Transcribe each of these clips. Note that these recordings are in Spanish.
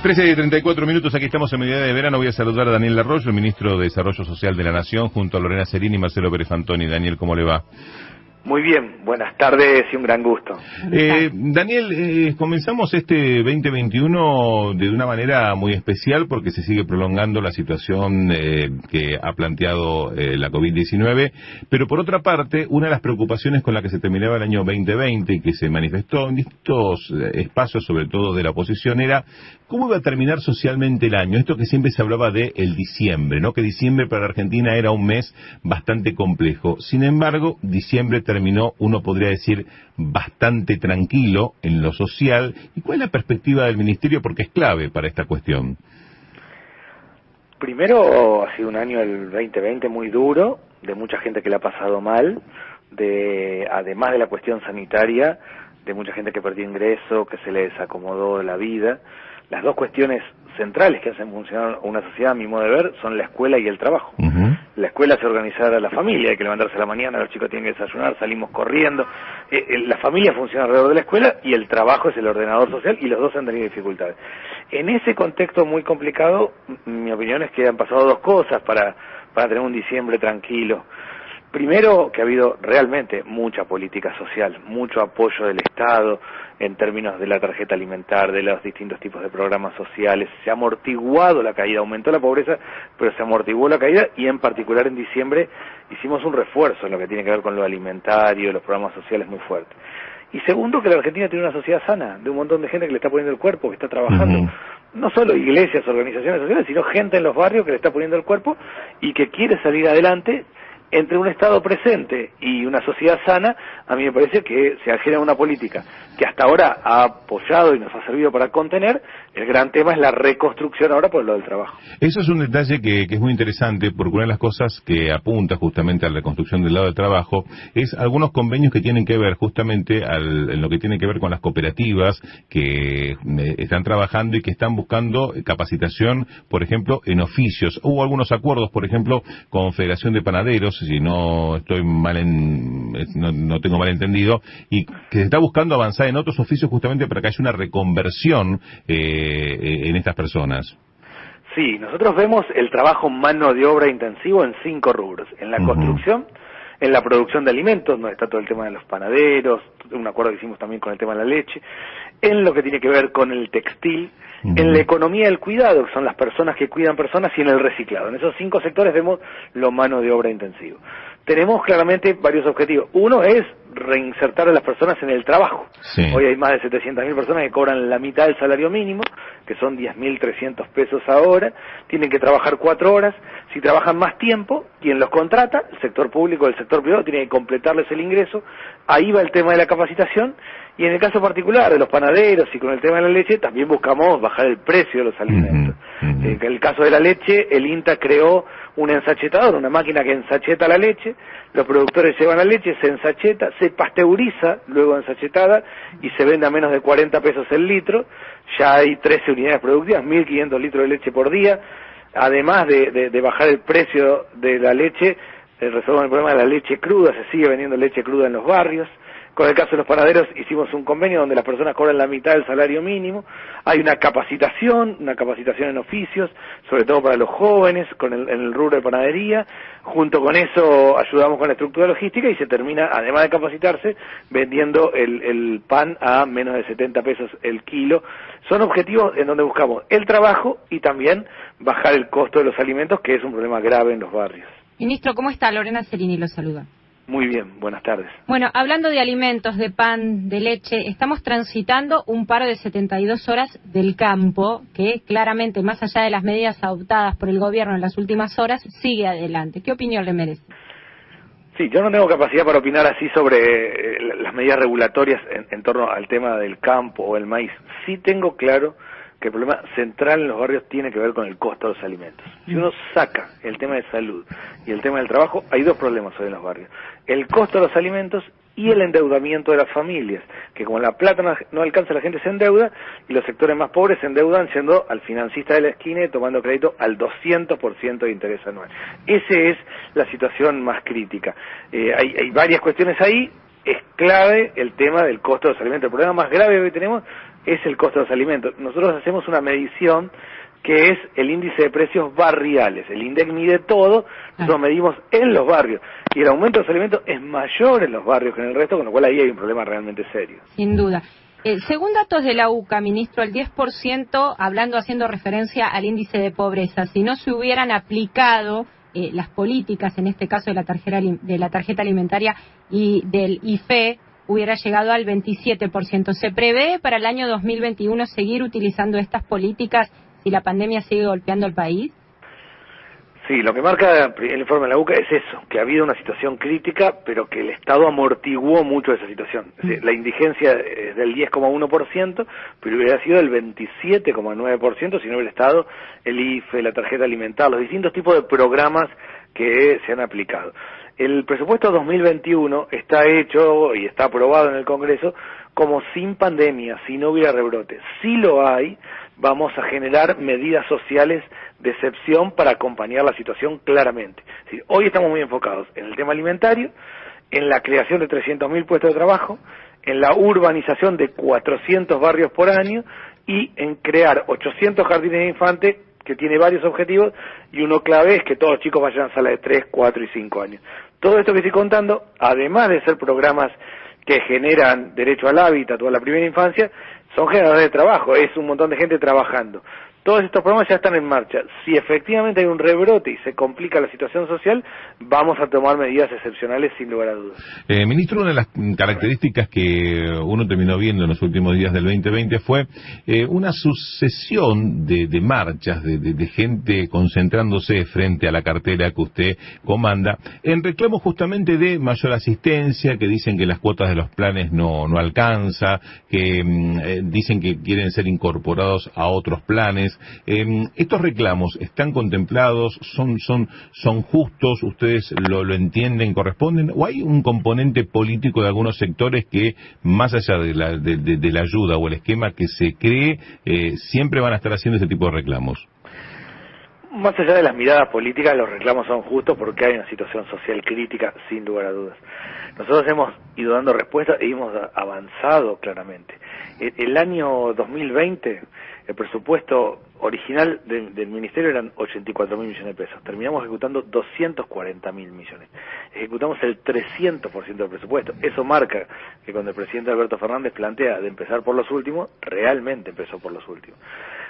13:34, aquí estamos en Mediodía de Verano. Voy a saludar a Daniel Arroyo, el ministro de Desarrollo Social de la Nación, junto a Lorena Cerini y Marcelo Pérez Antoni. Daniel, ¿cómo le va? Muy bien, buenas tardes y un gran gusto. Daniel, comenzamos este 2021 de una manera muy especial porque se sigue prolongando la situación que ha planteado la COVID-19, pero por otra parte, una de las preocupaciones con la que se terminaba el año 2020 y que se manifestó en distintos espacios, sobre todo de la oposición, era cómo iba a terminar socialmente el año. Esto que siempre se hablaba de el diciembre, ¿no? Que diciembre para la Argentina era un mes bastante complejo. Sin embargo, diciembre terminó, uno podría decir, bastante tranquilo en lo social. ¿Y cuál es la perspectiva del Ministerio? Porque es clave para esta cuestión. Primero, ha sido un año, el 2020, muy duro, de mucha gente que le ha pasado mal, además de la cuestión sanitaria, de mucha gente que perdió ingreso, que se le desacomodó la vida. Las dos cuestiones centrales que hacen funcionar una sociedad, a mi modo de ver, son la escuela y el trabajo. La escuela es organizar a la familia, hay que levantarse a la mañana, los chicos tienen que desayunar, salimos corriendo. La familia funciona alrededor de la escuela y el trabajo es el ordenador social, y los dos han tenido dificultades. En ese contexto muy complicado, mi opinión es que han pasado dos cosas para tener un diciembre tranquilo. Primero, que ha habido realmente mucha política social, mucho apoyo del Estado en términos de la tarjeta alimentar, de los distintos tipos de programas sociales. Se ha amortiguado la caída, aumentó la pobreza, pero se amortiguó la caída, y en particular en diciembre hicimos un refuerzo en lo que tiene que ver con lo alimentario, los programas sociales muy fuertes. Y segundo, que la Argentina tiene una sociedad sana, de un montón de gente que le está poniendo el cuerpo, que está trabajando. No solo iglesias, organizaciones sociales, sino gente en los barrios que le está poniendo el cuerpo y que quiere salir adelante. Entre un Estado presente y una sociedad sana, a mí me parece que se genera una política que hasta ahora ha apoyado y nos ha servido para contener. El gran tema es la reconstrucción ahora por lo del trabajo. Eso es un detalle que es muy interesante, porque una de las cosas que apunta justamente a la reconstrucción del lado del trabajo es algunos convenios que tienen que ver justamente en lo que tiene que ver con las cooperativas que están trabajando y que están buscando capacitación, por ejemplo, en oficios. Hubo algunos acuerdos, por ejemplo, con Federación de Panaderos, si no estoy no tengo mal entendido, y que se está buscando avanzar en otros oficios justamente para que haya una reconversión en estas personas. Sí, nosotros vemos el trabajo mano de obra intensivo en 5 rubros: en la construcción, en la producción de alimentos, donde está todo el tema de los panaderos, un acuerdo que hicimos también con el tema de la leche, en lo que tiene que ver con el textil, en la economía del cuidado, que son las personas que cuidan personas, y en el reciclado. En esos 5 sectores vemos lo mano de obra intensivo. Tenemos claramente varios objetivos. Uno es reinsertar a las personas en el trabajo. Sí. Hoy hay más de 700.000 personas que cobran la mitad del salario mínimo, que son 10.300 pesos ahora. Tienen que trabajar 4 horas. Si trabajan más tiempo, quien los contrata, el sector público o el sector privado, tiene que completarles el ingreso. Ahí va el tema de la capacitación. Y en el caso particular de los panaderos y con el tema de la leche, también buscamos bajar el precio de los alimentos. En el caso de la leche, el INTA creó un ensachetador, una máquina que ensacheta la leche. Los productores llevan la leche, se ensacheta, se pasteuriza luego ensachetada y se vende a menos de 40 pesos el litro. Ya hay 13 unidades productivas, 1.500 litros de leche por día. Además de bajar el precio de la leche, resuelven el problema de la leche cruda, se sigue vendiendo leche cruda en los barrios. Con el caso de los panaderos hicimos un convenio donde las personas cobran la mitad del salario mínimo. Hay una capacitación en oficios, sobre todo para los jóvenes, en el rubro de panadería. Junto con eso ayudamos con la estructura logística y se termina, además de capacitarse, vendiendo el pan a menos de 70 pesos el kilo. Son objetivos en donde buscamos el trabajo y también bajar el costo de los alimentos, que es un problema grave en los barrios. Ministro, ¿cómo está? Lorena Cerini lo saluda. Muy bien, buenas tardes. Bueno, hablando de alimentos, de pan, de leche, estamos transitando un paro de 72 horas del campo que claramente, más allá de las medidas adoptadas por el gobierno en las últimas horas, sigue adelante. ¿Qué opinión le merece? Sí, yo no tengo capacidad para opinar así sobre las medidas regulatorias en torno al tema del campo o el maíz. Sí tengo claro que el problema central en los barrios tiene que ver con el costo de los alimentos. Si uno saca el tema de salud y el tema del trabajo, hay 2 problemas hoy en los barrios: el costo de los alimentos y el endeudamiento de las familias, que como la plata no alcanza, la gente se endeuda, y los sectores más pobres se endeudan siendo al financista de la esquina y tomando crédito al 200% de interés anual. Esa es la situación más crítica. Hay varias cuestiones ahí. es clave el tema del costo de los alimentos. El problema más grave que hoy tenemos es el costo de los alimentos. Nosotros hacemos una medición que es el índice de precios barriales. El INDEC mide todo, nosotros medimos en los barrios. Y el aumento de los alimentos es mayor en los barrios que en el resto, con lo cual ahí hay un problema realmente serio. Sin duda. Según datos de la UCA, ministro, el 10%, haciendo referencia al índice de pobreza, si no se hubieran aplicado las políticas, en este caso de la tarjeta alimentaria y del IFE, hubiera llegado al 27%. ¿Se prevé para el año 2021 seguir utilizando estas políticas si la pandemia sigue golpeando el país? Sí, lo que marca el informe de la UCA es eso, que ha habido una situación crítica, pero que el Estado amortiguó mucho esa situación. Es decir, la indigencia es del 10,1%, pero hubiera sido del 27,9% si no hubiera estado el IFE, la tarjeta alimentaria, los distintos tipos de programas que se han aplicado. El presupuesto 2021 está hecho y está aprobado en el Congreso como sin pandemia, si no hubiera rebrote. Si lo hay, vamos a generar medidas sociales de excepción para acompañar la situación claramente. Es decir, hoy estamos muy enfocados en el tema alimentario, en la creación de 300.000 puestos de trabajo, en la urbanización de 400 barrios por año y en crear 800 jardines de infantes, que tiene varios objetivos, y uno clave es que todos los chicos vayan a sala de 3, 4 y 5 años. Todo esto que estoy contando, además de ser programas que generan derecho al hábitat o a la primera infancia, son generadores de trabajo, es un montón de gente trabajando. Todos estos programas ya están en marcha. Si efectivamente hay un rebrote y se complica la situación social, vamos a tomar medidas excepcionales sin lugar a dudas. Ministro, una de las características que uno terminó viendo en los últimos días del 2020 fue una sucesión de marchas, de gente concentrándose frente a la cartera que usted comanda, en reclamo justamente de mayor asistencia, que dicen que las cuotas de los planes no alcanza, que dicen que quieren ser incorporados a otros planes. ¿Estos reclamos están contemplados? ¿Son justos? ¿Ustedes lo entienden? ¿Corresponden? ¿O hay un componente político de algunos sectores que, más allá de la ayuda o el esquema que se cree, siempre van a estar haciendo ese tipo de reclamos? Más allá de las miradas políticas, los reclamos son justos porque hay una situación social crítica, sin lugar a dudas. Nosotros hemos ido dando respuestas y hemos avanzado claramente. El año 2020, el presupuesto original del Ministerio eran 84.000 millones de pesos. Terminamos ejecutando 240.000 millones. Ejecutamos el 300% del presupuesto. Eso marca que cuando el presidente Alberto Fernández plantea de empezar por los últimos, realmente empezó por los últimos.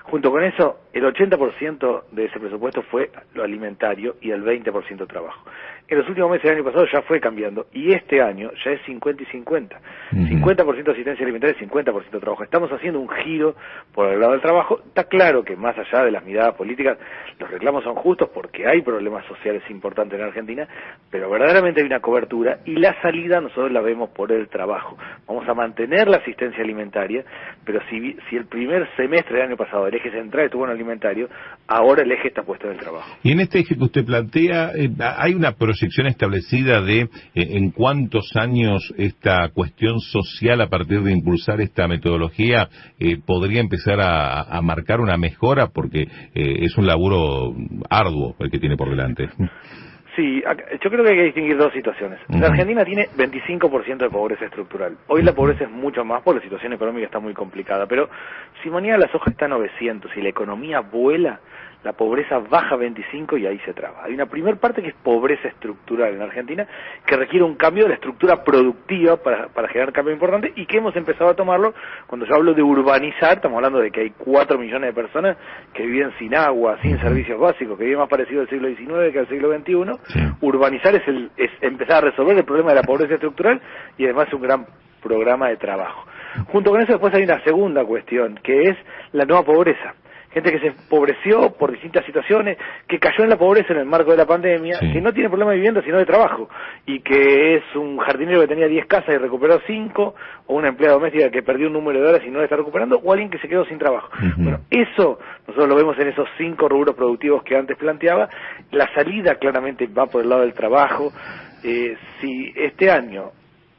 Junto con eso, el 80% de ese presupuesto fue lo alimentario y el 20% trabajo. En los últimos meses del año pasado ya fue cambiando, y este año ya es 50 y 50. 50% asistencia alimentaria y 50% trabajo. Estamos haciendo un giro por el lado del trabajo. Está claro que más allá de las miradas políticas, los reclamos son justos porque hay problemas sociales importantes en Argentina, pero verdaderamente hay una cobertura y la salida nosotros la vemos por el trabajo. Vamos a mantener la asistencia alimentaria, pero si el primer semestre del año pasado el eje central estuvo en el alimentario, ahora el eje está puesto en el trabajo. Y en este eje que usted plantea, ¿hay una proyección establecida de en cuántos años esta cuestión social, a partir de impulsar esta metodología, podría empezar a marcar una mejora? Porque es un laburo arduo el que tiene por delante. Sí, yo creo que hay que distinguir dos situaciones. La Argentina tiene 25% de pobreza estructural. Hoy la pobreza es mucho más porque la situación económica está muy complicada, pero si mañana la soja está a 900 y la economía vuela, la pobreza baja a 25 y ahí se traba. Hay una primer parte que es pobreza estructural en Argentina, que requiere un cambio de la estructura productiva para generar cambio importante, y que hemos empezado a tomarlo. Cuando yo hablo de urbanizar, estamos hablando de que hay 4 millones de personas que viven sin agua, sin servicios básicos, que viven más parecido al siglo XIX que al siglo XXI. Sí. Urbanizar es empezar a resolver el problema de la pobreza estructural, y además es un gran programa de trabajo. Junto con eso después hay una segunda cuestión, que es la nueva pobreza. Gente que se empobreció por distintas situaciones, que cayó en la pobreza en el marco de la pandemia, sí, que no tiene problema de vivienda sino de trabajo, y que es un jardinero que tenía 10 casas y recuperó 5, o una empleada doméstica que perdió un número de horas y no la está recuperando, o alguien que se quedó sin trabajo. Bueno, eso nosotros lo vemos en esos 5 rubros productivos que antes planteaba. La salida claramente va por el lado del trabajo. Si este año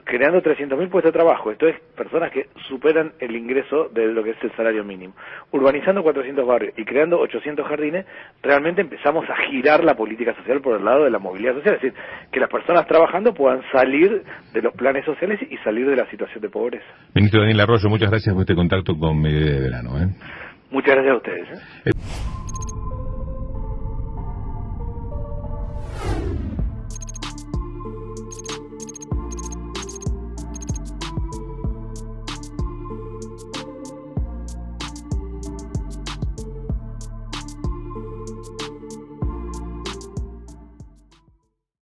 creando 300.000 puestos de trabajo, esto es, personas que superan el ingreso de lo que es el salario mínimo, urbanizando 400 barrios y creando 800 jardines, realmente empezamos a girar la política social por el lado de la movilidad social, es decir, que las personas trabajando puedan salir de los planes sociales y salir de la situación de pobreza. Ministro Daniel Arroyo, muchas gracias por este contacto con Mediodía de Verano. Muchas gracias a ustedes.